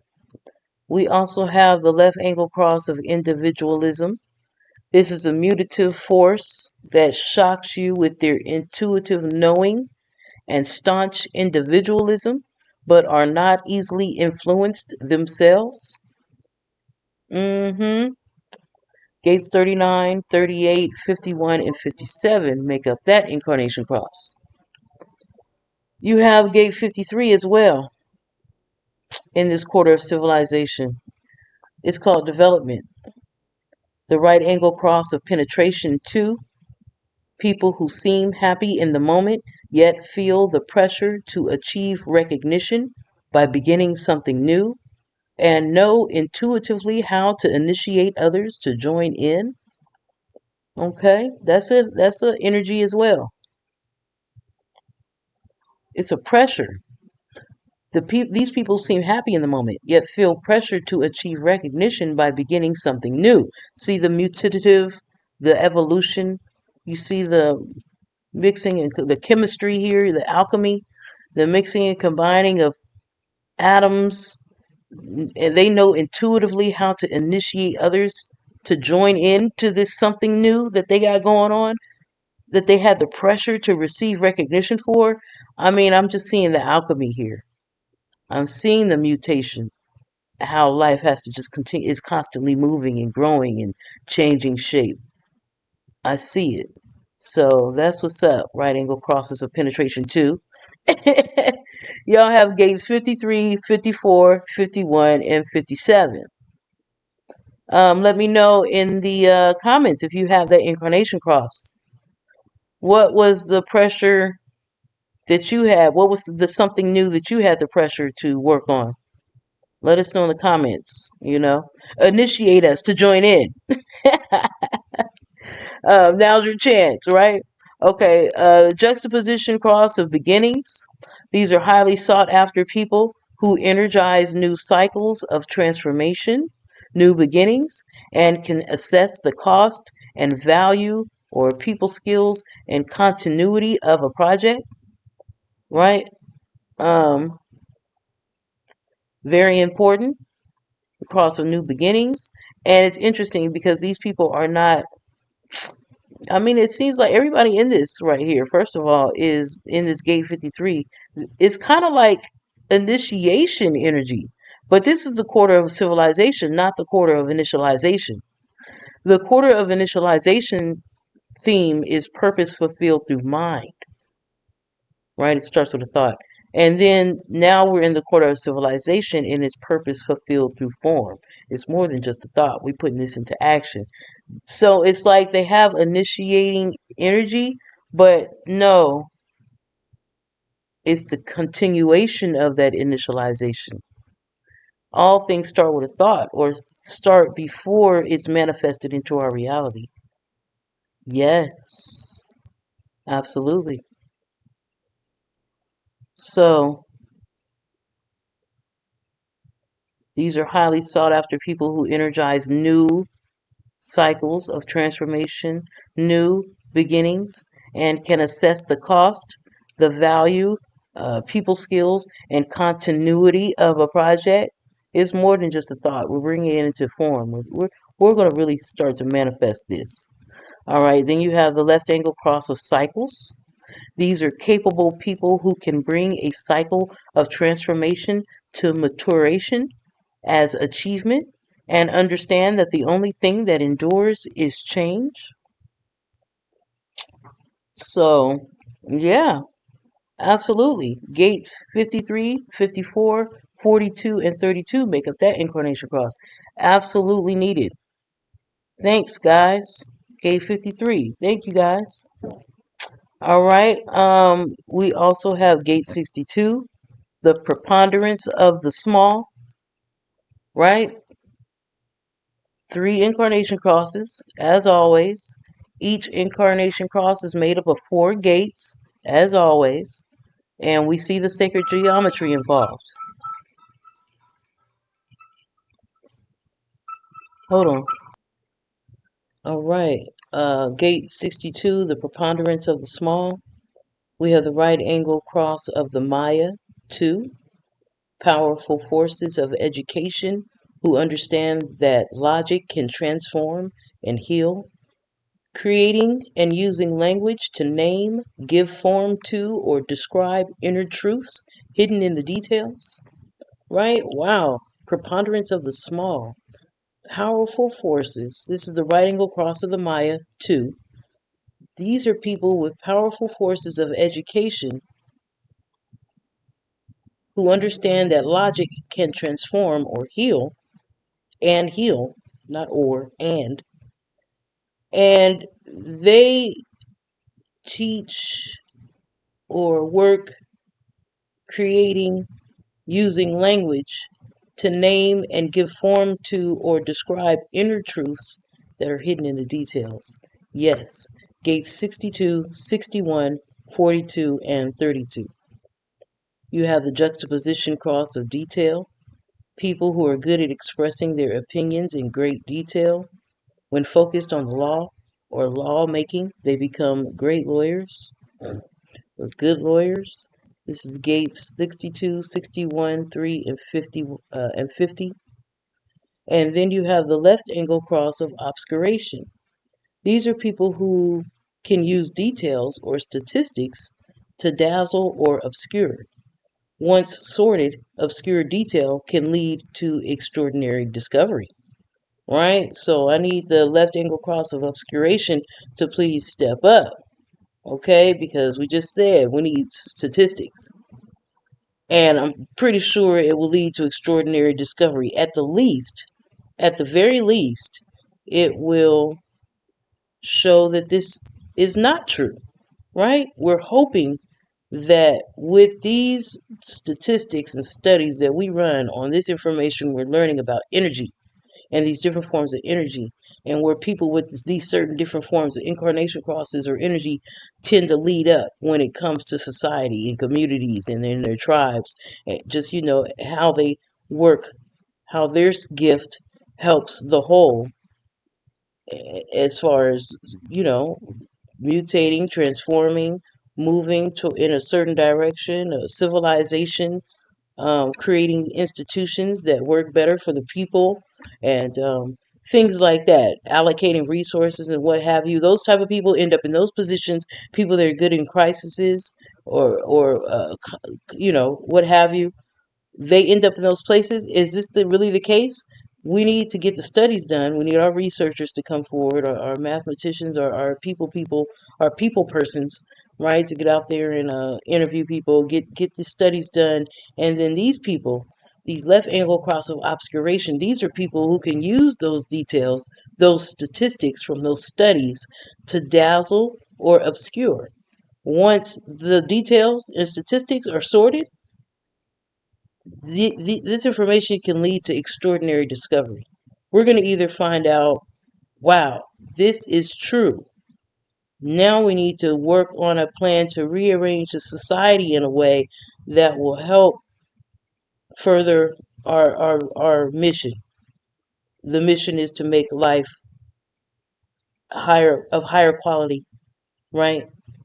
We also have the left angle cross of individualism. This is a mutative force that shocks you with their intuitive knowing and staunch individualism, but are not easily influenced themselves. Mm-hmm. Gates 39, 38, 51, and 57 make up that incarnation cross. You have gate 53 as well in this quarter of civilization. It's called development. The right angle cross of penetration 2. People who seem happy in the moment, yet feel the pressure to achieve recognition by beginning something new and know intuitively how to initiate others to join in. Okay, that's a energy as well. It's a pressure. These people seem happy in the moment, yet feel pressure to achieve recognition by beginning something new. See the mutative, the evolution. You see the mixing and the chemistry here, the alchemy, the mixing and combining of atoms, and they know intuitively how to initiate others to join in to this something new that they got going on, that they had the pressure to receive recognition for. I mean, I'm just seeing the alchemy here. I'm seeing the mutation, how life has to just continue, is constantly moving and growing and changing shape. I see it. So that's what's up. Right angle crosses of penetration 2. Y'all have gates 53, 54, 51, and 57. Let me know in the comments if you have that incarnation cross. What was the pressure that you had? What was the something new that you had the pressure to work on? Let us know in the comments, Initiate us to join in. Now's your chance, right? Okay, juxtaposition cross of beginnings. These are highly sought after people who energize new cycles of transformation, new beginnings, and can assess the cost and value or people skills and continuity of a project, right? Um, Very important. Cross of new beginnings. And it's interesting because these people are not, I mean, it seems like everybody in this right here, first of all, is in this gate 53. It's kind of like initiation energy. But this is the quarter of civilization, not the quarter of initialization. The quarter of initialization theme is purpose fulfilled through mind, right? It starts with a thought. And then now we're in the quarter of civilization and its purpose fulfilled through form. It's more than just a thought. We're putting this into action. So it's like they have initiating energy, but no, it's the continuation of that initialization. All things start with a thought or start before it's manifested into our reality. Yes, absolutely. So these are highly sought after people who energize new cycles of transformation, new beginnings, and can assess the cost, the value, people skills, and continuity of a project. It's more than just a thought. We're bringing it into form. We're going to really start to manifest this. All right, then you have the left angle cross of cycles. These are capable people who can bring a cycle of transformation to maturation as achievement and understand that the only thing that endures is change. So, yeah, absolutely. Gates 53, 54, 42, and 32 make up that incarnation cross. Absolutely needed. Thanks, guys. Gate 53. Thank you, guys. All right. We also have gate 62, the preponderance of the small, right? 3 incarnation crosses, as always. Each incarnation cross is made up of 4 gates, as always. And we see the sacred geometry involved. Hold on. All right. Gate 62, the preponderance of the small. We have the right angle cross of the Maya, 2. Powerful forces of education who understand that logic can transform and heal. Creating and using language to name, give form to, or describe inner truths hidden in the details. Right? Wow. Preponderance of the small. Powerful forces. This is the right angle cross of the Maya, 2. These are people with powerful forces of education who understand that logic can transform or heal, and heal, not or, and. And they teach or work creating, using language to name and give form to or describe inner truths that are hidden in the details. Yes, gates 62, 61, 42, and 32. You have the juxtaposition cross of detail, people who are good at expressing their opinions in great detail. When focused on the law or lawmaking, they become great lawyers or good lawyers. This is gates 62, 61, 3, and 50, and 50. And then you have the left angle cross of obscuration. These are people who can use details or statistics to dazzle or obscure. Once sorted, obscure detail can lead to extraordinary discovery. Right? So I need the left angle cross of obscuration to please step up. Okay? Because we just said we need statistics. And I'm pretty sure it will lead to extraordinary discovery. At the least, at the very least, it will show that this is not true, right? We're hoping that with these statistics and studies that we run on this information, we're learning about energy and these different forms of energy, and where people with these certain different forms of incarnation crosses or energy tend to lead up when it comes to society and communities and in their tribes, and just how they work, how their gift helps the whole, as far as you know mutating, transforming, moving to in a certain direction, a civilization, creating institutions that work better for the people, and things like that, allocating resources and what have you. Those type of people end up in those positions. People that are good in crises or what have you, they end up in those places. Is this really the case? We need to get the studies done. We need our researchers to come forward, our mathematicians, our people, our people persons, right? To get out there and interview people, get the studies done, and then these people, these left angle cross of obscuration, these are people who can use those details, those statistics from those studies to dazzle or obscure. Once the details and statistics are sorted, this information can lead to extraordinary discovery. We're going to either find out, wow, this is true. Now we need to work on a plan to rearrange the society in a way that will help further our mission. The mission is to make life higher quality, right?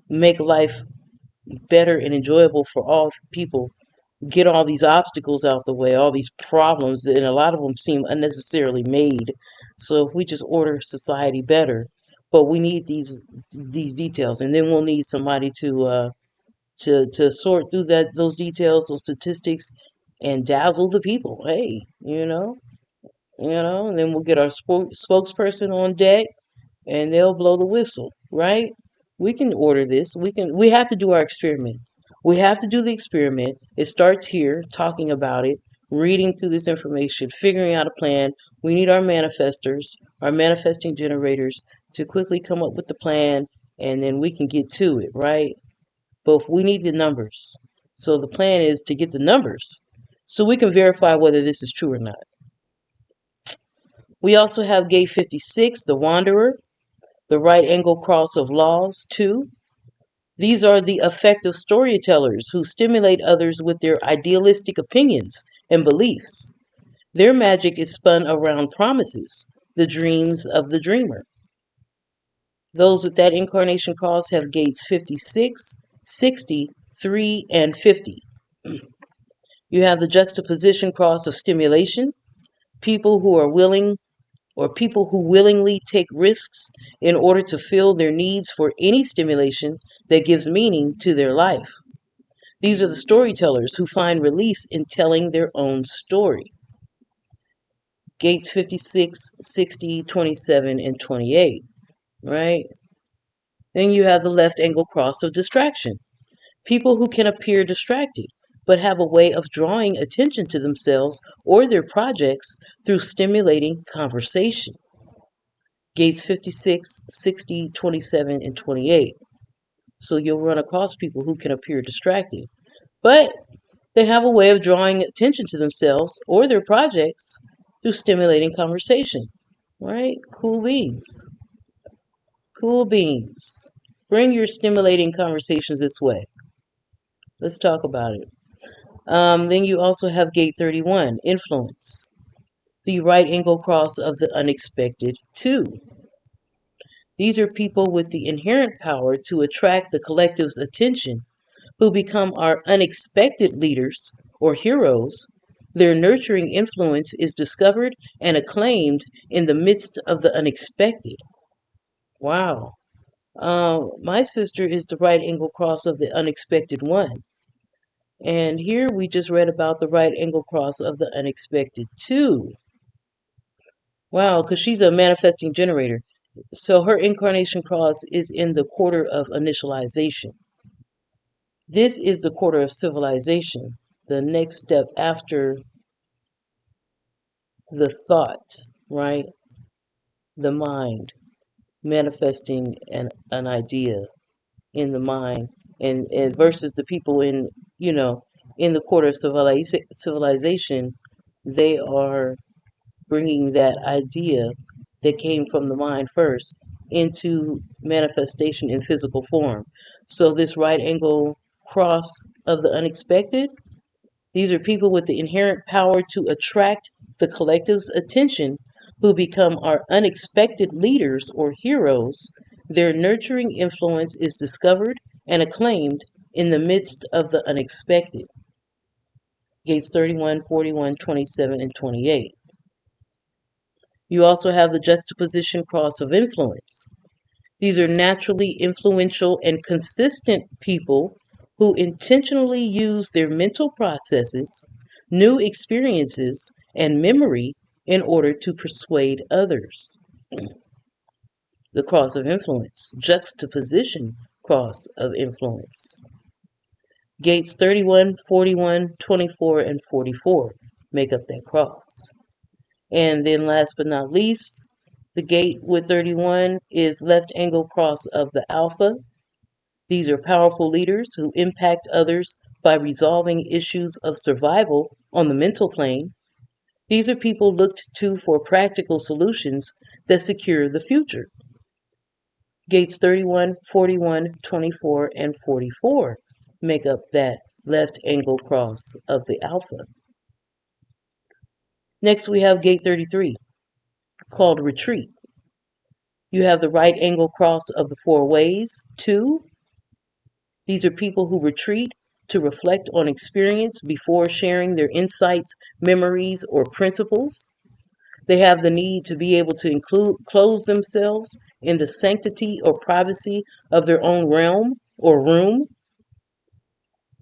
Make life better and enjoyable for all people. Get all these obstacles out the way, all these problems, and a lot of them seem unnecessarily made. So if we just order society better, but we need these details, and then we'll need somebody to sort through those details, those statistics, and dazzle the people. Hey, and then we'll get our spokesperson on deck, and they'll blow the whistle, right? We can order this. We have to do our experiment. We have to do the experiment. It starts here, talking about it, reading through this information, figuring out a plan. We need our manifestors, our manifesting generators to quickly come up with the plan, and then we can get to it, right? But we need the numbers. So the plan is to get the numbers so we can verify whether this is true or not. We also have gate 56, the Wanderer, the right angle cross of laws, 2. These are the effective storytellers who stimulate others with their idealistic opinions and beliefs. Their magic is spun around promises, the dreams of the dreamer. Those with that incarnation cross have gates 56, 60, 3, and 50. You have the juxtaposition cross of stimulation, people who are willing or people who willingly take risks in order to fill their needs for any stimulation that gives meaning to their life. These are the storytellers who find release in telling their own story. Gates 56, 60, 27, and 28, right? Then you have the left angle cross of distraction. People who can appear distracted, but have a way of drawing attention to themselves or their projects through stimulating conversation. Gates 56, 60, 27, and 28. So you'll run across people who can appear distracted, but they have a way of drawing attention to themselves or their projects through stimulating conversation. Right? Cool beans. Cool beans. Bring your stimulating conversations this way. Let's talk about it. Then you also have gate 31, influence. The right angle cross of the unexpected, 2. These are people with the inherent power to attract the collective's attention, who become our unexpected leaders or heroes. Their nurturing influence is discovered and acclaimed in the midst of the unexpected. Wow. My sister is the right angle cross of the unexpected one. And here we just read about the right angle cross of the unexpected 2. Wow, because she's a manifesting generator. So her incarnation cross is in the quarter of initialization. This is the quarter of civilization, the next step after the thought, right? The mind, manifesting an idea in the mind, and versus the people in the quarter of civilization, they are bringing that idea that came from the mind first into manifestation in physical form. So this right angle cross of the unexpected, these are people with the inherent power to attract the collective's attention, who become our unexpected leaders or heroes. Their nurturing influence is discovered and acclaimed in the midst of the unexpected. Gates 31, 41, 27, and 28. You also have the juxtaposition cross of influence. These are naturally influential and consistent people who intentionally use their mental processes, new experiences, and memory in order to persuade others. The cross of influence, juxtaposition cross of influence. Gates 31, 41, 24, and 44 make up that cross. And then last but not least, the gate with 31 is left angle cross of the alpha. These are powerful leaders who impact others by resolving issues of survival on the mental plane. These are people looked to for practical solutions that secure the future. Gates 31, 41, 24, and 44 make up that left angle cross of the alpha. Next, we have gate 33, called retreat. You have the right angle cross of the four ways, 2. These are people who retreat to reflect on experience before sharing their insights, memories, or principles. They have the need to be able to close themselves in the sanctity or privacy of their own realm or room.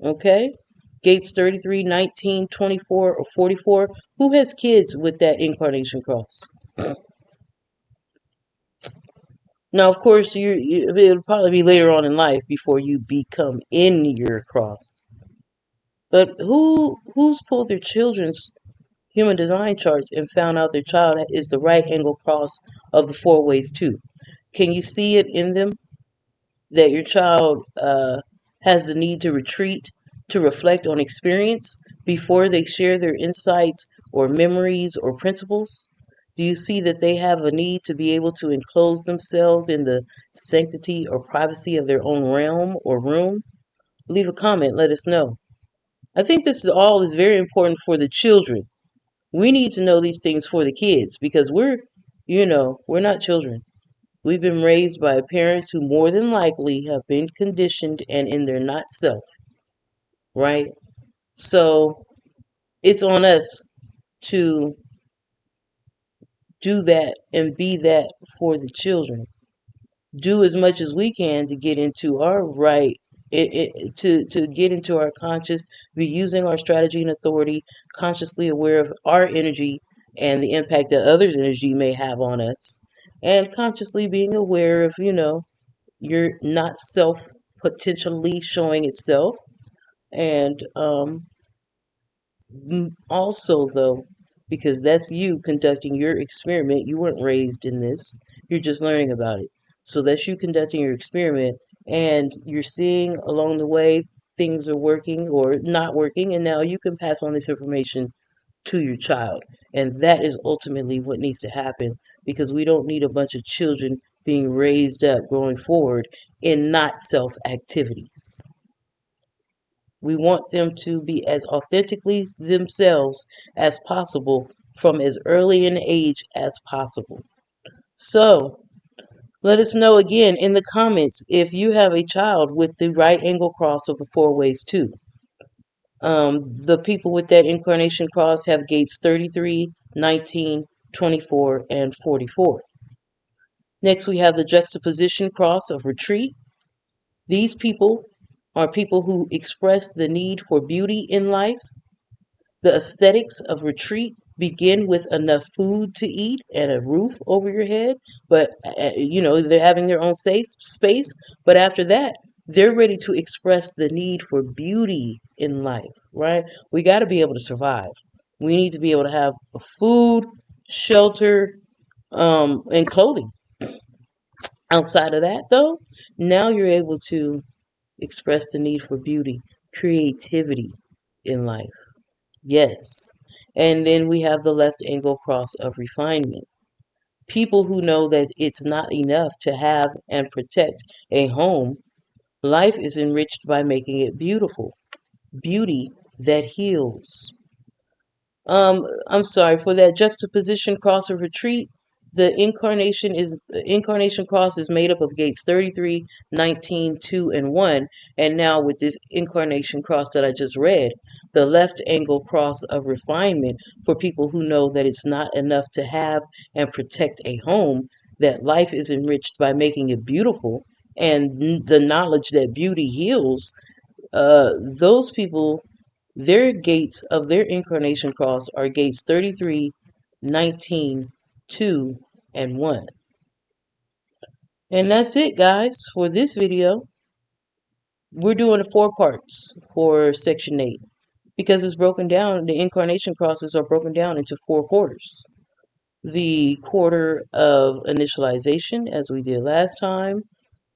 Okay? Gates 33, 19, 24, or 44. Who has kids with that incarnation cross? Now, of course, it'll probably be later on in life before you become in your cross. But who's pulled their children's human design charts and found out their child is the right angle cross of the four ways too? Can you see it in them that your child has the need to retreat to reflect on experience before they share their insights or memories or principles? Do you see that they have a need to be able to enclose themselves in the sanctity or privacy of their own realm or room? Leave a comment, let us know. I think this is very important for the children. We need to know these things for the kids because we're not children. We've been raised by parents who more than likely have been conditioned and in their not self, right? So it's on us to do that and be that for the children. Do as much as we can to get into our to get into our conscious, be using our strategy and authority, consciously aware of our energy and the impact that others' energy may have on us, and consciously being aware of, your not self potentially showing itself. And also, though, because that's you conducting your experiment, you weren't raised in this, you're just learning about it. So that's you conducting your experiment, and you're seeing along the way things are working or not working, and now you can pass on this information to your child. And that is ultimately what needs to happen because we don't need a bunch of children being raised up going forward in not self activities. We want them to be as authentically themselves as possible from as early an age as possible. So, let us know again in the comments if you have a child with the right angle cross of the four ways too. The people with that incarnation cross have gates 33, 19, 24, and 44. Next, we have the juxtaposition cross of retreat. These people are people who express the need for beauty in life. The aesthetics of retreat begin with enough food to eat and a roof over your head, but they're having their own safe space. But after that, they're ready to express the need for beauty in life, right? We got to be able to survive. We need to be able to have food, shelter, and clothing. Outside of that, though, now you're able to express the need for beauty, creativity in life. Yes. And then we have the left angle cross of refinement. People who know that it's not enough to have and protect a home. Life is enriched by making it beautiful. Beauty that heals. I'm sorry, for that juxtaposition cross of retreat, the incarnation cross is made up of gates 33, 19, 2, and 1. And now with this incarnation cross that I just read, the left angle cross of refinement for people who know that it's not enough to have and protect a home, that life is enriched by making it beautiful, and the knowledge that beauty heals. Those people, their gates of their incarnation cross are gates 33, 19, 2, and 1. And that's it, guys, for this video. we're doing 4 parts for Section 8 because it's broken down. The incarnation crosses are broken down into 4 quarters. The quarter of initialization, as we did last time,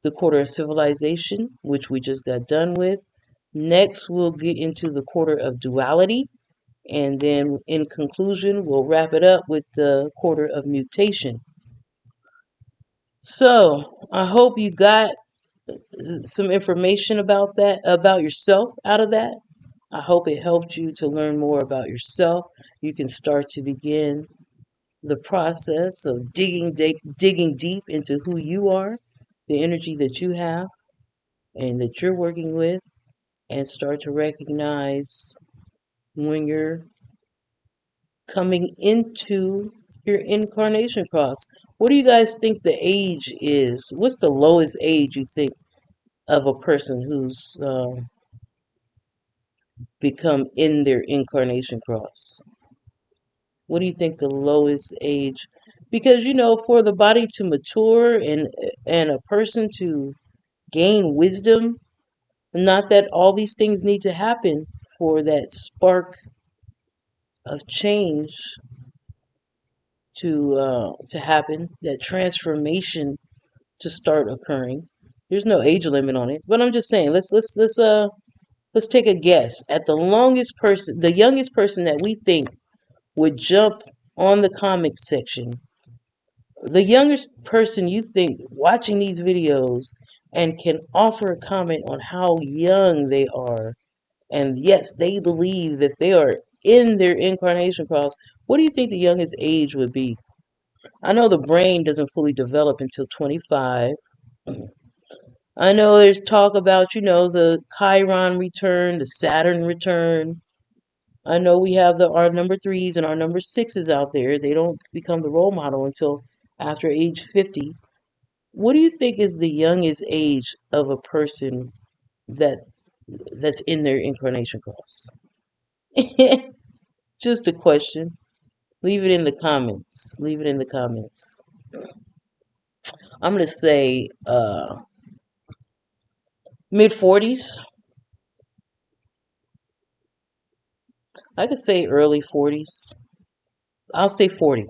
the quarter of civilization, which we just got done with. Next, we'll get into the quarter of duality, and then in conclusion, we'll wrap it up with the quarter of mutation. So, I hope you got some information about that, about yourself out of that. I hope it helped you to learn more about yourself. You can start to begin the process of digging deep into who you are, the energy that you have and that you're working with, and start to recognize when you're coming into your incarnation cross. What do you guys think the age is? What's the lowest age you think of a person who's become in their incarnation cross? What do you think the lowest age? Because for the body to mature and a person to gain wisdom, not that all these things need to happen for that spark of change to happen, that transformation to start occurring. There's no age limit on it, but I'm just saying, let's take a guess at the youngest person that we think would jump on the comics section. The youngest person you think watching these videos and can offer a comment on how young they are, and yes, they believe that they are in their incarnation cross. What do you think the youngest age would be? I know the brain doesn't fully develop until 25. I know there's talk about, the Chiron return, the Saturn return. I know we have our number 3s and our number 6s out there. They don't become the role model until after age 50. What do you think is the youngest age of a person that's in their incarnation cross? Just a question. Leave it in the comments. Leave it in the comments. I'm going to say mid 40s. I could say early 40s. I'll say 40.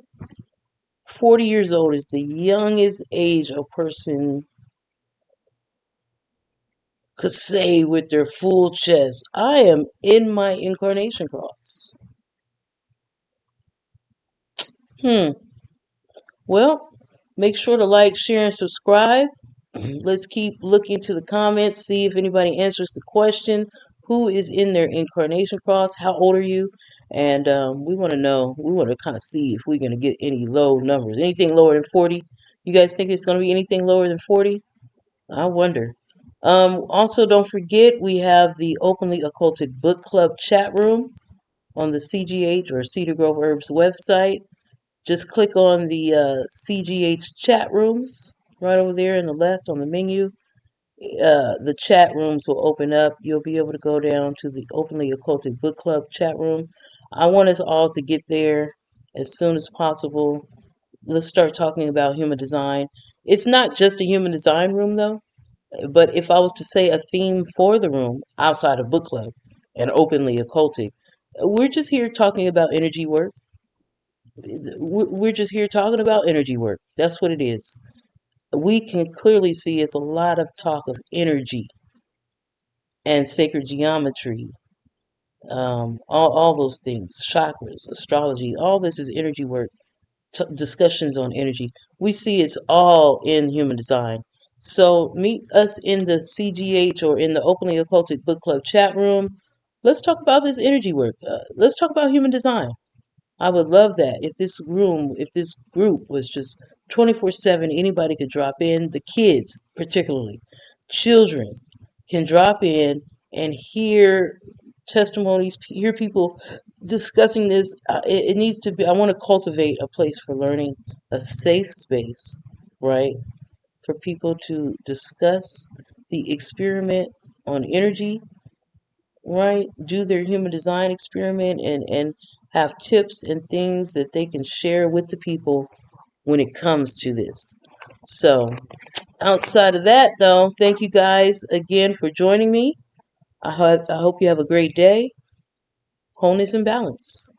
40 years old is the youngest age a person could say with their full chest, I am in my incarnation cross. Well, make sure to like, share, and subscribe. Let's keep looking to the comments, see if anybody answers the question. Who is in their incarnation cross? How old are you? And we want to know. We want to kind of see if we're going to get any low numbers. Anything lower than 40? You guys think it's going to be anything lower than 40? I wonder. Also, don't forget, we have the Openly Occultic Book Club chat room on the CGH or Cedar Grove Herbs website. Just click on the CGH chat rooms right over there on the left on the menu. The chat rooms will open up. You'll be able to go down to the Openly Occultic Book Club chat room. I want us all to get there as soon as possible. Let's start talking about human design. It's not just a human design room, though. But if I was to say a theme for the room outside of book club and openly occultic, we're just here talking about energy work. We're just here talking about energy work. That's what it is. We can clearly see it's a lot of talk of energy and sacred geometry, all those things, chakras, astrology, all this is energy work, discussions on energy. We see it's all in human design. So meet us in the CGH or in the Openly Occultic Book Club chat room. Let's talk about this energy work. Let's talk about human design. I would love that if this group was just 24/7, anybody could drop in. The kids, particularly, children, can drop in and hear testimonies, hear people discussing this. It needs to be, I want to cultivate a place for learning, a safe space, right? For people to discuss the experiment on energy, right? Do their human design experiment and have tips and things that they can share with the people when it comes to this. So Outside of that, though, thank you guys again for joining me. I hope you have a great day. Wholeness and balance.